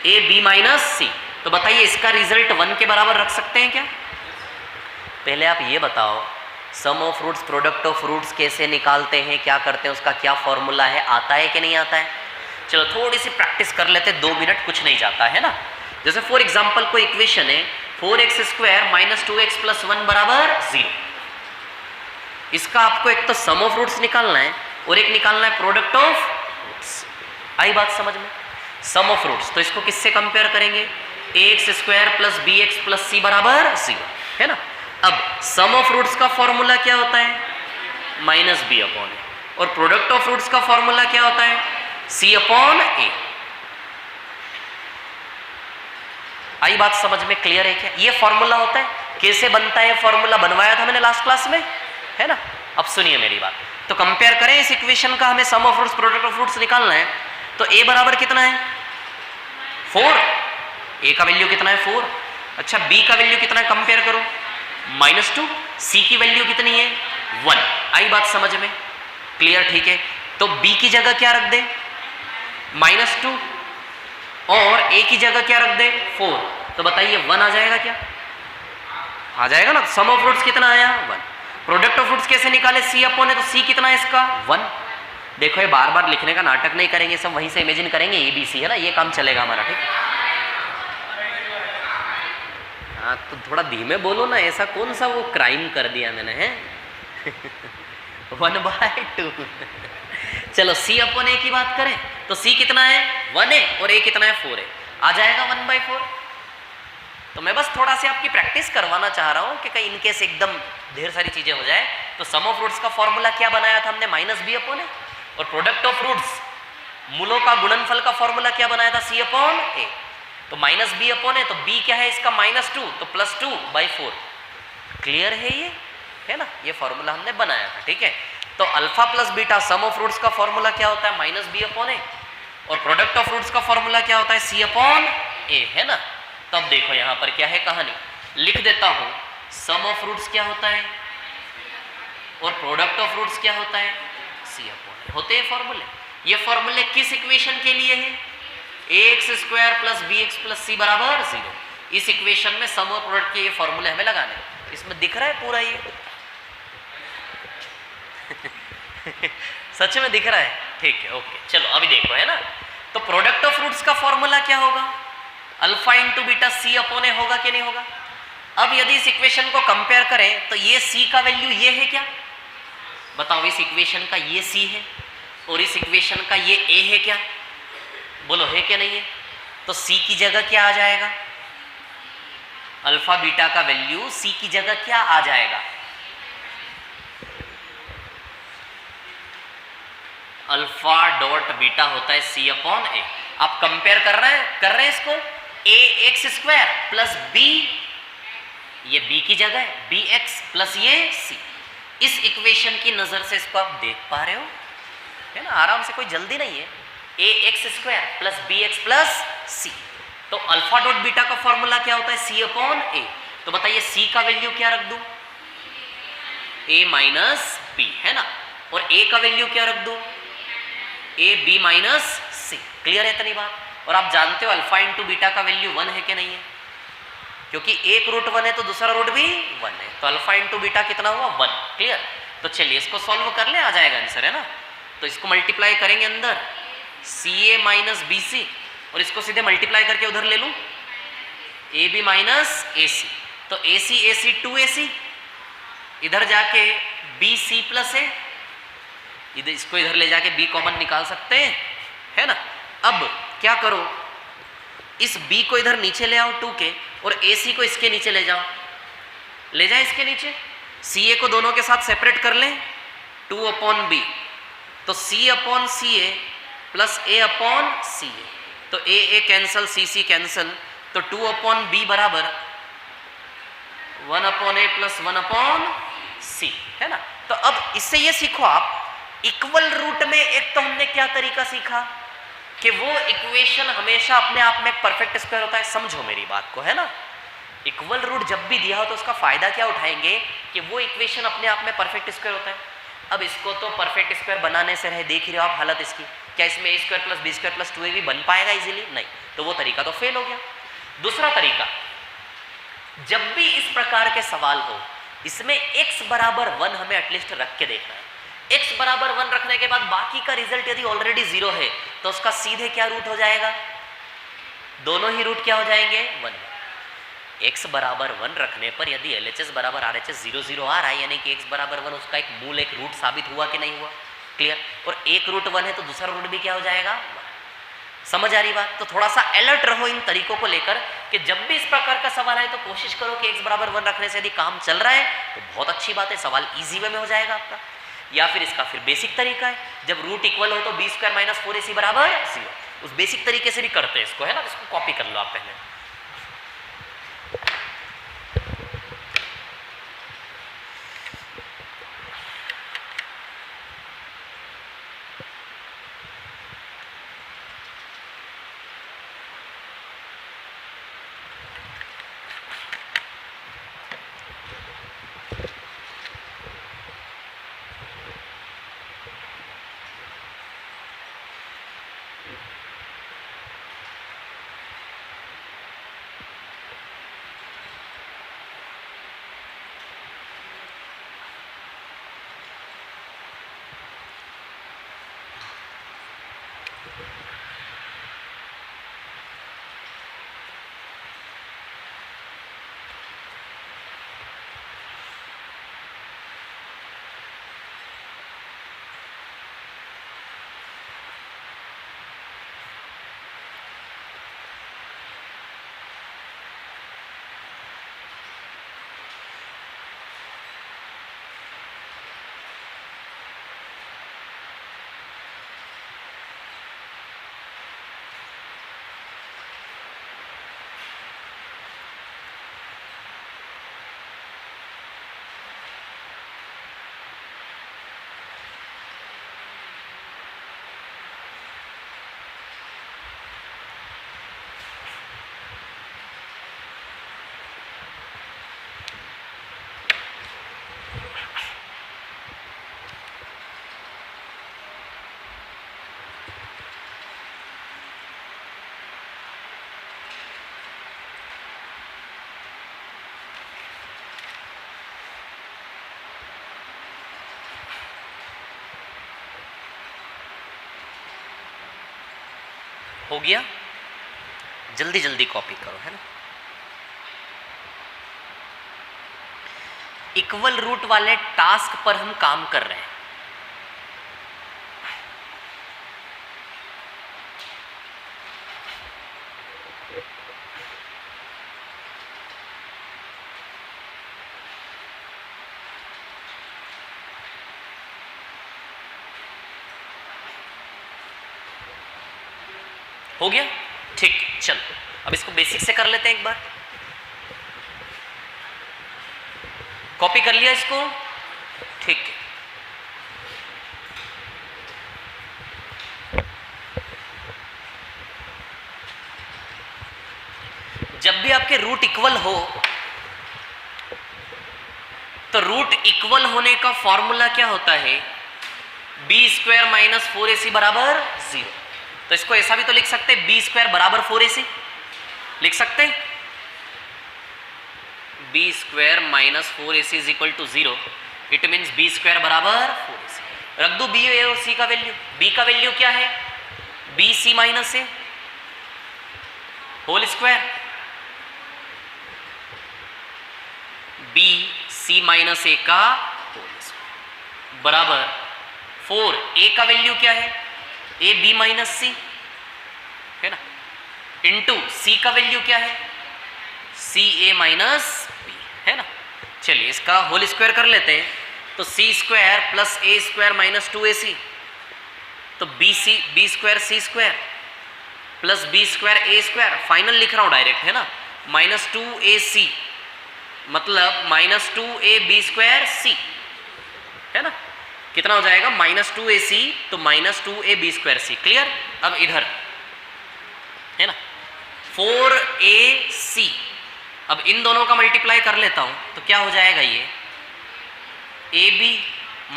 a b minus c। तो बताइए इसका रिजल्ट 1 के बराबर रख सकते हैं क्या? पहले आप ये बताओ sum of roots, product of roots कैसे निकालते हैं, क्या करते हैं, उसका क्या फॉर्मूला है, आता है कि नहीं आता है? चलो थोड़ी सी प्रैक्टिस कर लेते, 2 मिनट कुछ नहीं जाता है ना। जैसे फॉर एग्जांपल कोई इक्वेशन है 4x square minus 2x plus 1 बराबर 0। इसका आपको एक तो सम ऑफ रूट्स निकालना है और एक निकालना है प्रोडक्ट ऑफ रूट्स। आई बात समझ में? सम ऑफ रूट्स तो इसको किससे कंपेयर करेंगे? ax square plus bx plus c बराबर 0, है ना। अब सम ऑफ रूट्स का फॉर्मूला क्या होता है? Minus b upon a. और प्रोडक्ट ऑफ रूट्स का फॉर्मूला क्या होता है? c अपॉन ए। आई बात समझ में? क्लियर है क्या? ये फॉर्मूला होता है। कैसे बनता है? फॉर्मूला बनवाया था मैंने लास्ट क्लास में, है ना। अब सुनिए मेरी बात। तो कंपेयर करें इस इक्वेशन का, हमें sum of roots, product of roots निकालना है। तो a बराबर कितना है? 4। a का वैल्यू कितना है? 4। अच्छा b का वैल्यू कितना है? कंपेयर करो, -2। c की वैल्यू कितनी है? 1। आई बात समझ में? क्लियर? ठीक है। तो b की जगह क्या रख दे? -2 और a की जगह क्या रख दे? 4। तो बताइए 1 आ जाएगा क्या? आ जाएगा ना। सम ऑफ रूट्स कितना आया? 1। प्रोडक्ट ऑफ रूट्स कैसे निकाले? c अपॉन है, तो c कितना है इसका? 1। देखो ये बार बार लिखने का नाटक नहीं करेंगे, सब वहीं से इमेजिन करेंगे, ABC है ना, ये काम चलेगा हमारा, ठीक। हाँ तो थोड़ा धीमे बोलो ना, ऐसा कौन सा वो क्राइम कर दिया मैंने, है 1/2। चलो c अपॉन a की बात करें तो c कितना है? 1 है और a कितना है? 4 है। आ जाएगा 1/4। तो मैं बस थोड़ा सी आपकी प्रैक्टिस करवाना चाह रहा हूं कि कहीं इनकेस एकदम ढेर सारी चीजें हो जाए। तो सम ऑफ रूट्स का फॉर्मूला क्या बनाया था हमने? Minus b upon a. और प्रोडक्ट ऑफ रूट्स, मूलों का गुणनफल का फॉर्मूला क्या बनाया था? c अपॉन ए। तो माइनस बी अपॉन ए, तो b क्या है इसका? -2, तो +2/4। क्लियर है ये, है ना। ये फॉर्मूला हमने बनाया था, ठीक है। तो alpha plus beta sum of roots का फॉर्मूला क्या होता है? Minus b upon a. और प्रोडक्ट ऑफ रूट्स का फॉर्मूला क्या होता है? c अपॉन ए, है ना। तो अब देखो यहां पर क्या है कहानी, लिख देता हूं। सम ऑफ रूट्स क्या होता है और प्रोडक्ट ऑफ रूट्स क्या होता है? c अपॉन ए होते हैं फॉर्मूले। ये फॉर्मूले किस इक्वेशन के लिए है? ax square plus bx plus c बराबर 0। इस इक्वेशन में सम और प्रोडक्ट के ये फॉर्मूले हमें लगाने। इसमें दिख रहा है पूरा ये सच में दिख रहा है? ठीक है, ओके। चलो अभी देखो, है ना। तो प्रोडक्ट ऑफ रूट्स का फॉर्मूला क्या होगा? Alpha into beta c upon a होगा कि नहीं होगा? अब यदि इस इक्वेशन को कंपेयर करें तो ये c का वैल्यू ये है क्या? बताओ, इस इक्वेशन का ये c है और इस इक्वेशन का ये a है क्या? बोलो है क्या नहीं है? तो c की जगह क्या आ जाएगा? अल्फा बीटा का वैल्यू c की जगह क्या आ जाएगा? अल्फा डॉट बीटा होता है c अपॉन ए। आप कंपेयर कर रहे हैं इसको, ax स्क्वायर प्लस b ये b की जगह है bx प्लस ये c। इस इक्वेशन की नजर से इसको आप देख पा रहे हो, है ना, आराम से, कोई जल्दी नहीं है। ax square plus bx plus c। तो अल्फा डॉट बीटा का फॉर्मूला क्या होता है, c अपॉन a। तो बताइए c का वैल्यू क्या रख दूं, a माइनस b, है ना, और a का वैल्यू क्या रख दूं, a b minus c। Clear है इतनी बात। और आप जानते हो अल्फा इंटू बीटा का वैल्यू 1 है कि नहीं है, क्योंकि एक रूट 1 है तो दूसरा रूट भी 1 है, तो अल्फा इंटू बीटा कितना हुआ 1। क्लियर। तो चलिए इसको सॉल्व कर ले, आ जाएगा आंसर, है ना। तो इसको मल्टीप्लाई करेंगे अंदर सी ए माइनस बी सी, और इसको सीधे मल्टीप्लाई करके उधर ले लूं ए बी माइनस ए सी। तो ए सी 2ac, इधर जाके बी सी प्लस ए, इधर इसको इधर ले जाके b कॉमन निकाल सकते हैं, है ना। अब क्या करो, इस b को इधर नीचे ले आओ 2 के, और ac को इसके नीचे ले जाओ, ले जाए इसके नीचे, ca को दोनों के साथ सेपरेट कर लें 2 अपॉन b। तो c upon c a plus a upon c a, तो a कैंसल c कैंसल, तो 2 अपॉन b बराबर 1 upon a plus 1 upon c, है ना। तो अब इससे ये सीखो आप, इक्वल रूट में एक तो हमने क्या तरीका सीखा कि वो इक्वेशन हमेशा अपने आप में एक परफेक्ट स्क्वायर होता है, समझो मेरी बात को, है ना। इक्वल रूट जब भी दिया हो तो उसका फायदा क्या उठाएंगे कि वो इक्वेशन अपने आप में परफेक्ट स्क्वायर होता है। अब इसको तो परफेक्ट स्क्वायर बनाने से रहे, देख ही रहे हो आप हालत इसकी, क्या इसमें a square plus b square plus 2ab बन पाएगा इजीली, नहीं, तो वो तरीका तो फेल हो गया। दूसरा तरीका, जब भी इस प्रकार के सवाल हो, इसमें x बराबर 1 हमें एटलीस्ट रख के देखना है। x बराबर 1 रखने के बाद बाकी का रिजल्ट यदि ऑलरेडी 0 है तो उसका सीधे क्या रूट हो जाएगा, दोनों ही रूट क्या हो जाएंगे 1। x बराबर 1 रखने पर यदि LHS बराबर RHS 0 0 आ रहा है, यानी कि x बराबर 1 उसका एक मूल, एक रूट साबित हुआ कि नहीं हुआ। क्लियर। और एक रूट 1 है तो दूसरा रूट भी क्या हो जाएगा 1। समझ आ रही बात। तो थोड़ा सा अलर्ट रहो इन तरीकों को लेकर कि जब भी इस प्रकार का सवाल आए तो कोशिश करो कि x बराबर 1 रखने से यदि काम चल रहा है तो बहुत अच्छी बात है, सवाल ईजी वे में हो जाएगा आपका। या फिर इसका फिर बेसिक तरीका है, जब रूट इक्वल हो तो बी स्क्वायर माइनस 4ac बराबर 0, उस बेसिक तरीके से भी करते हैं इसको, है ना। इसको कॉपी कर लो आप पहले। हो गया, जल्दी जल्दी कॉपी करो, है ना। इक्वल रूट वाले टास्क पर हम काम कर रहे हैं। हो गया, ठीक। चलो अब इसको बेसिक से कर लेते हैं एक बार। कॉपी कर लिया इसको? ठीक है। जब भी आपके रूट इक्वल हो तो रूट इक्वल होने का फॉर्मूला क्या होता है? बी स्क्वायर माइनस 4ac बराबर 0। तो इसको ऐसा भी तो लिख सकते हैं, बी स्क्वायर बराबर 4ac लिख सकते हैं। B square minus 4ac is equal to 0। It means b square बराबर 4ac। रख दो बी और सी का वैल्यू। बी का वैल्यू क्या है? B c minus a whole square, b c minus a का होल स्क्वायर बराबर 4। ए का वैल्यू क्या है? ए बी माइनस सी है ना, इंटू सी का वैल्यू क्या है? सी ए माइनस बी है ना। चलिए इसका होल स्क्वायर कर लेते हैं। तो सी स्क्वायर प्लस ए स्क्वायर माइनस 2ac, तो B square c square plus b square ए स्क्वायर, फाइनल लिख रहा हूं डायरेक्ट है ना, माइनस 2ac मतलब माइनस 2ab स्क्वायर सी है ना। कितना हो जाएगा? माइनस 2ac तो माइनस 2ab स्क्वायर सी। क्लियर? अब इधर है ना 4ac, अब इन दोनों का मल्टीप्लाई कर लेता हूं तो क्या हो जाएगा? ये ab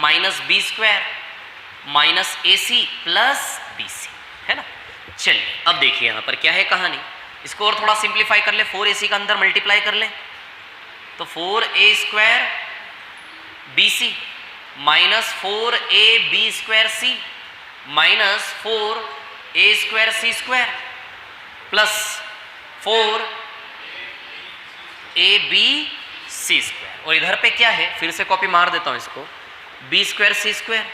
minus b square minus ac plus bc है ना। चलिए अब देखिए यहां पर क्या है कहानी, इसको और थोड़ा सिंप्लीफाई कर ले। 4ac का अंदर मल्टीप्लाई कर ले तो 4a square bc minus 4ab square c minus 4a square c square plus 4ab c square. और इधर पे क्या है? फिर से कॉपी मार देता हूं इसको, b square c square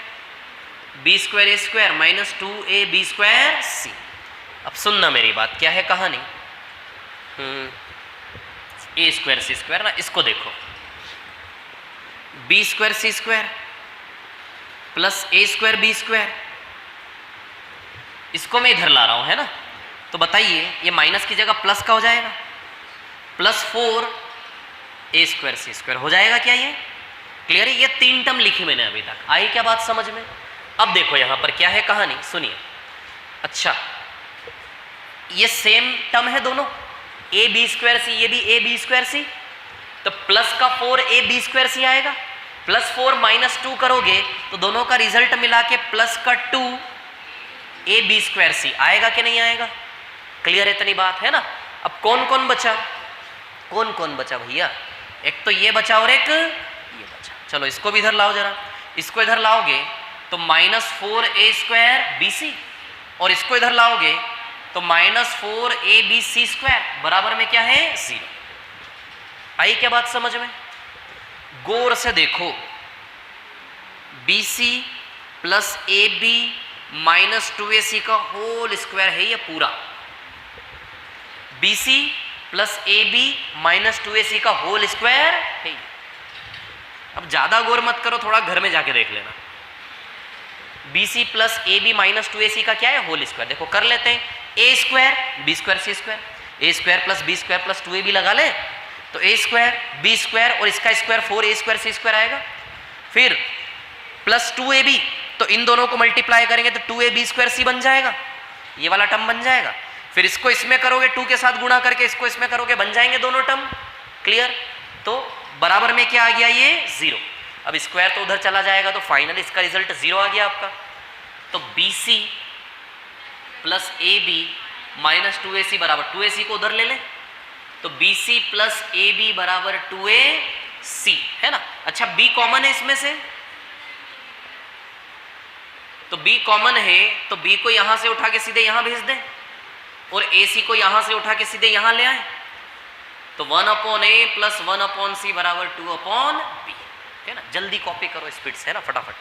b square ए स्क्वायर माइनस 2ab स्क्वायर सी। अब सुनना मेरी बात, क्या है कहानी? ए स्क्वायर सी स्क्वायर ना, इसको देखो, B square c square plus ए स्क्वायर बी स्क्वायर, इसको मैं इधर ला रहा हूं है ना। तो बताइए ये माइनस की जगह प्लस का हो जाएगा, plus 4a square c square हो जाएगा क्या? ये क्लियर है? ये 3 टर्म लिखी मैंने अभी तक। आई क्या बात समझ में? अब देखो यहां पर क्या है कहानी, सुनिए। अच्छा ये सेम टर्म है दोनों, ए बी स्क्वायर सी, ये भी ए बी स्क्वायर सी, तो प्लस का 4ab स्क्वायर सी आएगा, प्लस 4 माइनस 2 करोगे तो दोनों का रिजल्ट मिला के प्लस का 2ab स्क्वायर सी आएगा कि नहीं आएगा? क्लियर है इतनी बात है ना। अब कौन कौन बचा? कौन कौन बचा भैया? एक तो ये बचा और एक ये बचा। चलो इसको भी इधर लाओ जरा, इसको इधर लाओगे तो माइनस 4a स्क्वायर bc और इसको इधर लाओगे तो माइनस 4abc स्क्वायर बराबर में क्या है? 0। आई क्या बात समझ में? गौर से देखो, bc plus ab minus 2ac का होल स्क्वायर है ये पूरा, bc plus ab minus 2ac का होल स्क्वायर है। अब ज्यादा गौर मत करो, थोड़ा घर में जाके देख लेना। bc plus ab minus 2ac का क्या है? Whole square. देखो कर लेते हैं, a square b square c square, a square plus b square plus 2ab लगा ले तो a स्क्वायर b स्क्वायर और इसका square 4a square c square आएगा। फिर प्लस 2ab, तो इन दोनों को मल्टीप्लाई करेंगे तो 2ab स्क्वायर सी बन जाएगा, ये वाला टर्म बन जाएगा। फिर इसको इसमें करोगे, 2 के साथ गुणा करके इसको इसमें करोगे, बन जाएंगे दोनों टर्म। क्लियर? तो बराबर में क्या आ गया? ये 0। अब स्क्वायर तो उधर चला जाएगा तो फाइनल इसका रिजल्ट 0 आ गया आपका। तो bc plus ab minus 2ac बराबर 2ac को उधर ले लें तो bc प्लस ab बराबर 2ac है ना। अच्छा b कॉमन है इसमें से, तो b कॉमन है तो b को यहां से उठा के सीधे यहां भेज दें और ac को यहां से उठा के सीधे यहां ले आए तो 1/a प्लस 1/c बराबर 2/b है ना। जल्दी कॉपी करो स्पीड से है ना, फटाफट।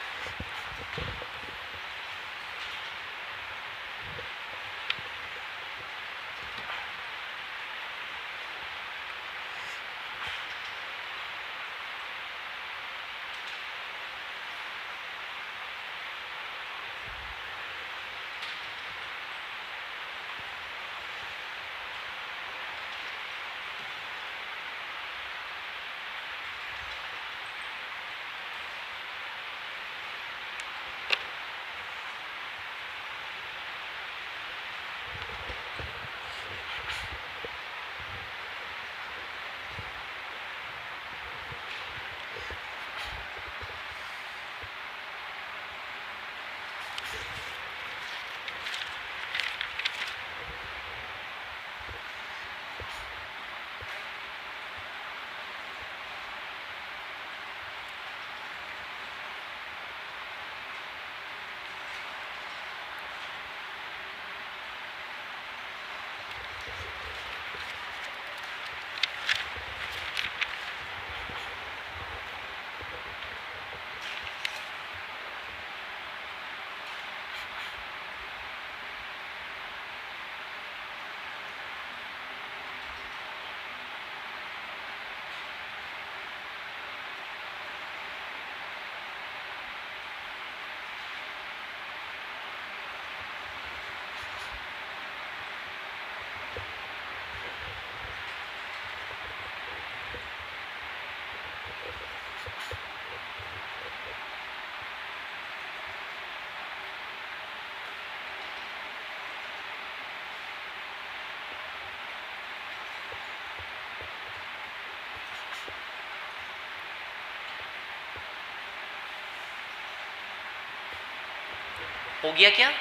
हो गया क्या?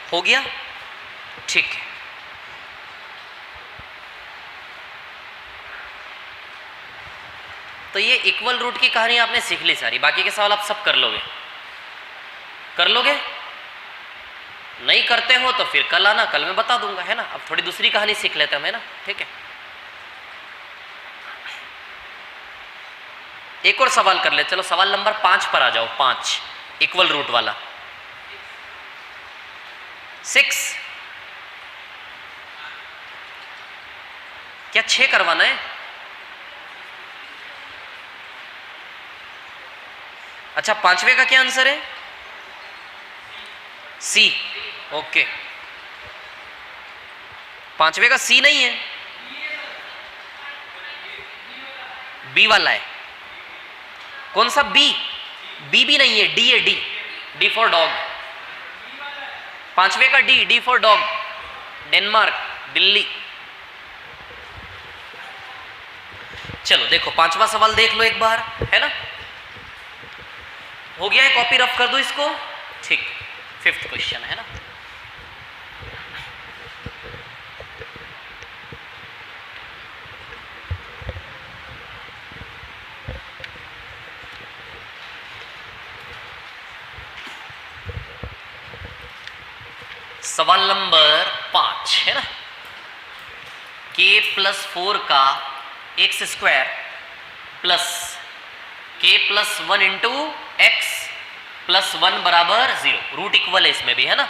हो गया, ठीक है। तो ये इक्वल रूट की कहानी आपने सीख ली सारी, बाकी के सवाल आप सब कर लोगे, कर लोगे? नहीं करते हो तो फिर कल आना, कल मैं बता दूंगा, है ना। अब थोड़ी दूसरी कहानी सीख लेते हैं, है ना, ठीक है। एक और सवाल कर ले, चलो सवाल नंबर 5 पर आ जाओ, 5 इक्वल रूट वाला। 6 क्या 6 करवाना है? अच्छा, 5वें का क्या आंसर है? सी, ओके। 5वें का सी नहीं है, बी वाला है। कौन सा बी? बी भी नहीं है, डी है, डी, डी फॉर डॉग। 5वें का D, D for dog, Denmark, Delhi. चलो देखो 5वां सवाल देख लो एक बार, है ना। हो गया है, कॉपी रफ कर दो इसको, ठीक। 5th क्वेश्चन है ना। सवाल नंबर 5 है ना। k+4 का x square plus k+1 into x plus 1 बराबर 0, रूट इक्वल है इसमें भी, है ना।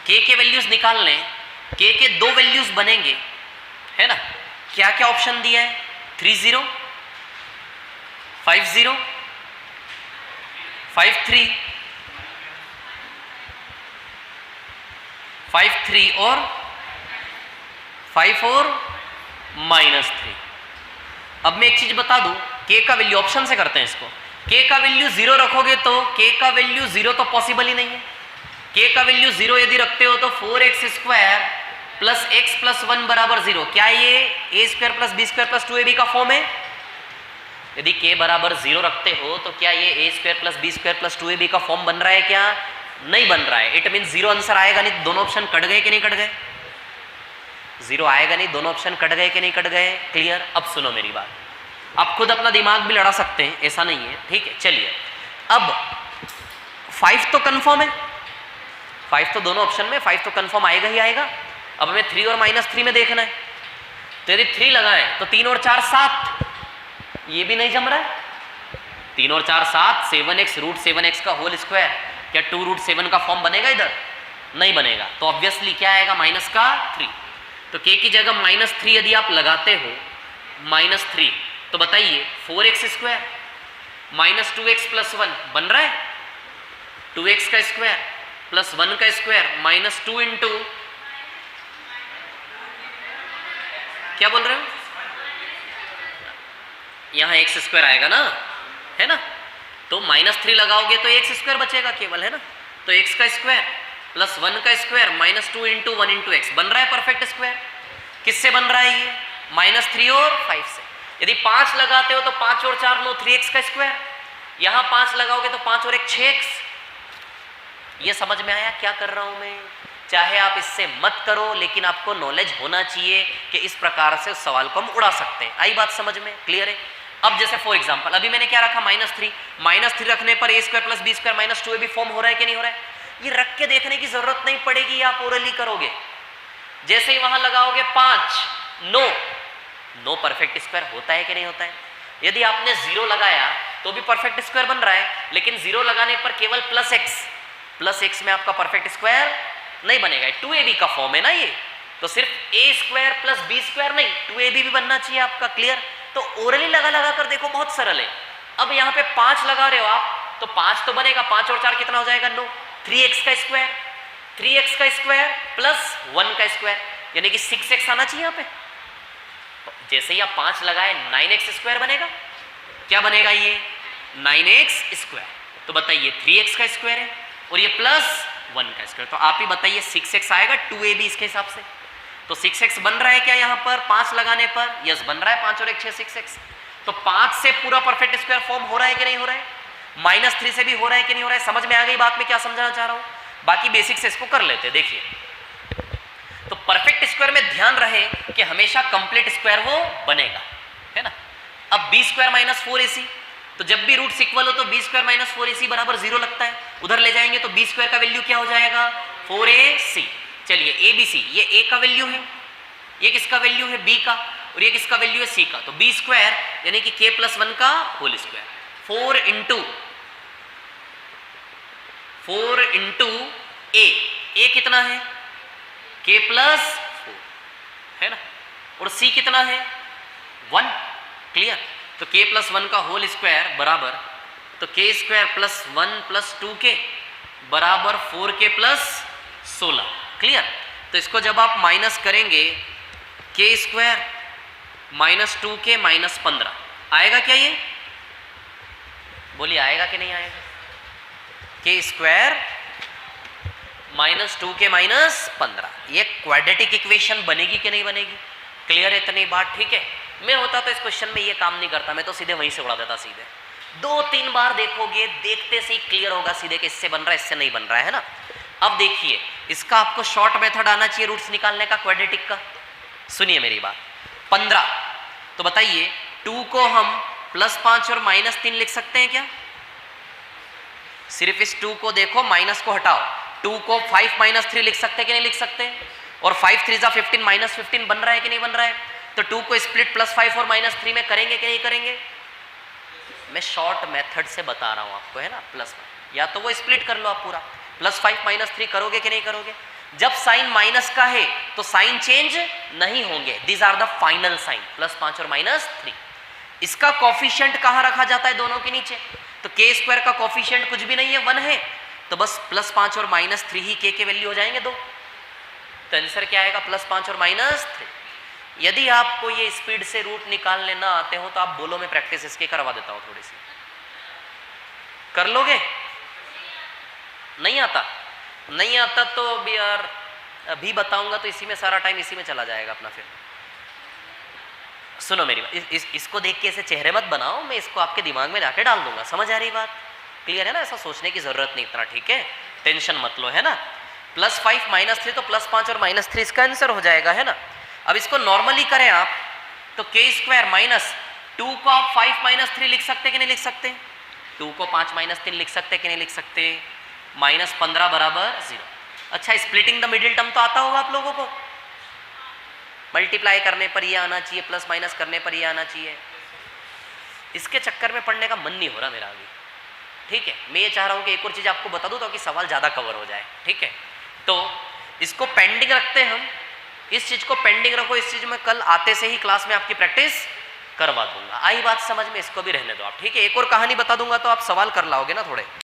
k के वैल्यूज निकाल लें, k के 2 वैल्यूज बनेंगे, है ना। क्या क्या ऑप्शन दिया है? 30, 50, 53, 53 और 5 और -3। अब मैं एक चीज बता दूं, k का वैल्यू, ऑप्शन से करते हैं इसको, k का वैल्यू 0 रखोगे तो k का वैल्यू 0 तो पॉसिबल ही नहीं है। k का वैल्यू 0 यदि रखते हो तो 4x² प्लस x प्लस 1 बराबर 0। क्या ये a² plus b² plus 2ab का फॉर्म है? यदि k बराबर 0 रखते हो तो क्या ये a² plus b² plus 2ab का फॉर्म बन रहा है? क्या नहीं बन रहा है। इट मीन 0 आंसर आएगा नहीं। दोनों ऑप्शन कट गए कि नहीं कट गए? 0 आएगा नहीं, दोनों ऑप्शन कट गए कि नहीं कट गए? क्लियर। अब सुनो मेरी बात, आप खुद अपना दिमाग भी लड़ा सकते हैं, ऐसा नहीं है, ठीक है। चलिए अब 5 तो कंफर्म है, 5 तो दोनों ऑप्शन में 5 तो कंफर्म आएगा ही आएगा। अब हमें 3 और -3 में देखना है, तो यदि 3 लगाएं तो 3 और 4 7, ये भी नहीं जम रहा है। 3 और 4 7, 7x रूट 7x का होल स्क्वायर, क्या 2 रूट 7 का फॉर्म बनेगा? इधर नहीं बनेगा, तो ऑब्वियसली क्या आएगा? -3। तो k की जगह -3 यदि आप लगाते हो, -3, तो बताइए 4x² -2x प्लस 1 बन रहा है, 2x का स्क्वायर प्लस 1 का स्क्वायर -2 इंटू, क्या बोल रहे हो? यहां x² आएगा ना, है ना। तो -3 लगाओगे तो x² बचेगा केवल, है ना। तो x का स्क्वायर प्लस 1 का स्क्वायर -2 इंटू 1 इंटू एक्स बन रहा है परफेक्ट स्क्वायर। किससे बन रहा है ये? -3 और 5 से। यदि 5 लगाते हो तो 5 और 4 लो 3x का स्क्वायर, यहां 5 लगाओगे तो 5 और 1 6x। ये समझ में आया क्या कर रहा हूं मैं? चाहे आप इससे मत करो, लेकिन आपको नॉलेज होना चाहिए कि इस प्रकार से उस सवाल को हम उड़ा सकते हैं। आई बात समझ में? क्लियर है। अब जैसे फॉर एग्जांपल अभी मैंने क्या रखा? -3 रखने पर a² plus b² minus 2ab form हो रहा है कि नहीं हो रहा है? ये रख के देखने की जरूरत नहीं पड़ेगी, आप ओरली करोगे। जैसे ही वहां लगाओगे 5, नो परफेक्ट स्क्वायर होता है कि नहीं होता है? यदि आपने 0 लगाया तो भी परफेक्ट स्क्वायर बन रहा है, लेकिन 0 लगाने पर केवल प्लस x में आपका परफेक्ट स्क्वायर नहीं बनेगा। 2ab का फॉर्म है ना ये, तो सिर्फ a² प्लस b² नहीं 2ab भी बनना चाहिए आपका। क्लियर। तो ओरली लगा कर देखो, बहुत सरल है। अब यहाँ पे 5 लगा रहे हो आप, तो 5 तो बनेगा, 5 और 4 कितना हो जाएगा 9, 3x का स्क्वायर, 3x का स्क्वायर प्लस 1 का स्क्वायर, यानी कि 6x आना चाहिए यहाँ पे। जैसे ही आप 5 लगाए 9x स्क्वायर बनेगा, क्या बनेगा ये 9x स्क्वायर। तो बताइए 3x का स्क्वायर है और ये प्लस 1 का स्क्वायर, तो आप ही बताइए 6x आएगा 2ab इसके हिसाब से। तो 6x बन रहा है क्या यहाँ पर 5 लगाने पर, यस बन रहा है, 5 और 1 6 6x। तो 5 से पूरा परफेक्ट स्क्वायर फॉर्म हो रहा है कि नहीं हो रहा है, -3 से भी हो रहा है कि नहीं हो रहा है। समझ में आ गई बात में क्या समझाना चाह रहा हूं, बाकी बेसिक से इसको कर लेते हैं। देखिए तो परफेक्ट स्क्वायर में ध्यान रहे कि हमेशा कंप्लीट स्क्वायर वो बनेगा, है ना। अब b स्क्वायर माइनस 4ac, तो जब भी रूट्स इक्वल हो तो b स्क्वायर माइनस 4ac बराबर 0 लगता है, उधर ले जाएंगे तो b स्क्वायर का वैल्यू क्या हो जाएगा 4ac। चलिए abc ये a का वैल्यू है, ये किसका वैल्यू है b का, और ये किसका वैल्यू है c का। तो b स्क्वायर यानी कि k प्लस 1 का होल स्क्वायर, 4 इंटू a कितना है k प्लस 4, है ना, और c कितना है 1, क्लियर। तो k प्लस 1 का होल स्क्वायर बराबर, तो k square plus 1 plus 2k बराबर 4k प्लस 16, क्लियर। तो इसको जब आप माइनस करेंगे k square minus 2k minus 15 आएगा क्या, ये बोलिए आएगा कि नहीं आएगा, k square minus 2k minus 15, ये क्वाड्रेटिक इक्वेशन बनेगी कि नहीं बनेगी, क्लियर है इतनी बात, ठीक है। मैं होता तो इस क्वेश्चन में ये काम नहीं करता, मैं तो सीधे वहीं से उड़ा देता, सीधे 2-3 बार देखोगे, देखते से ही क्लियर होगा सीधे कि इससे बन रहा है इससे नहीं बन रहा है ना। अब देखिए इसका आपको शॉर्ट मेथड आना चाहिए रूट्स निकालने का क्वाड्रेटिक का। सुनिए मेरी बात, 15, तो बताइए 2 को हम +5 और -3 लिख सकते हैं क्या, सिर्फ इस 2 को देखो, माइनस को हटाओ, 2 को 5 - 3 लिख सकते हैं कि नहीं लिख सकते, और 5 3 = 15 -15 बन रहा है कि नहीं बन रहा है। तो 2 को स्प्लिट +5 और -3 में करेंगे कि नहीं करेंगे, मैं शॉर्ट मेथड से बता रहा हूं आपको, है ना, +5, या तो वो स्प्लिट कर लो आप पूरा, +5 - 3 करोगे कि नहीं करोगे। जब साइन माइनस का है तो साइन चेंज नहीं होंगे, these are the final sign, +5 और -3। इसका कोफिशिएंट कहां रखा जाता है, दोनों के नीचे, तो k स्क्वायर का कोफिशिएंट कुछ भी नहीं है 1 है, तो बस +5 और -3 ही k के वैल्यू हो जाएंगे 2, तो आंसर क्या आएगा +5 और -3। यदि आपको ये स्पीड से रूट निकालने ना आते हो तो आप बोलो, मैं प्रैक्टिस इसके करवा देता हूं, थोड़ी सी कर लोगे, नहीं आता, नहीं आता तो भी यार अभी बताऊंगा तो इसी में सारा टाइम इसी में चला जाएगा अपना। फिर सुनो मेरी बात, इसको देख के ऐसे चेहरे मत बनाओ, मैं इसको आपके दिमाग में जाके डाल दूंगा, समझ आ रही बात, क्लियर है ना, ऐसा सोचने की जरूरत नहीं इतना, ठीक है, टेंशन मत लो, है ना। +5 -3 तो +5 और -3 इसका आंसर हो जाएगा, है ना। अब इसको नॉर्मली करें आप तो k स्क्वायर माइनस 2 को आप 5 - 3 लिख सकते कि नहीं लिख सकते, 2 को 5 - 3 लिख सकते कि नहीं लिख सकते, -15 बराबर 0। अच्छा, स्प्लिटिंग द मिडिल टर्म तो आता होगा आप लोगों को, मल्टीप्लाई करने पर ये आना चाहिए, प्लस माइनस करने पर ये आना चाहिए, इसके चक्कर में पढ़ने का मन नहीं हो रहा मेरा अभी, ठीक है। मैं ये चाह रहा हूँ कि एक और चीज़ आपको बता दूँ ताकि सवाल ज़्यादा कवर हो जाए, ठीक है। तो इसको पेंडिंग रखते हैं हम, इस चीज़ को पेंडिंग रखो, इस चीज़ में कल आते से ही क्लास में आपकी प्रैक्टिस करवा दूंगा। आई बात समझ में, इसको भी रहने दो आप, ठीक है। एक और कहानी बता दूंगा तो आप सवाल कर लाओगे ना थोड़े।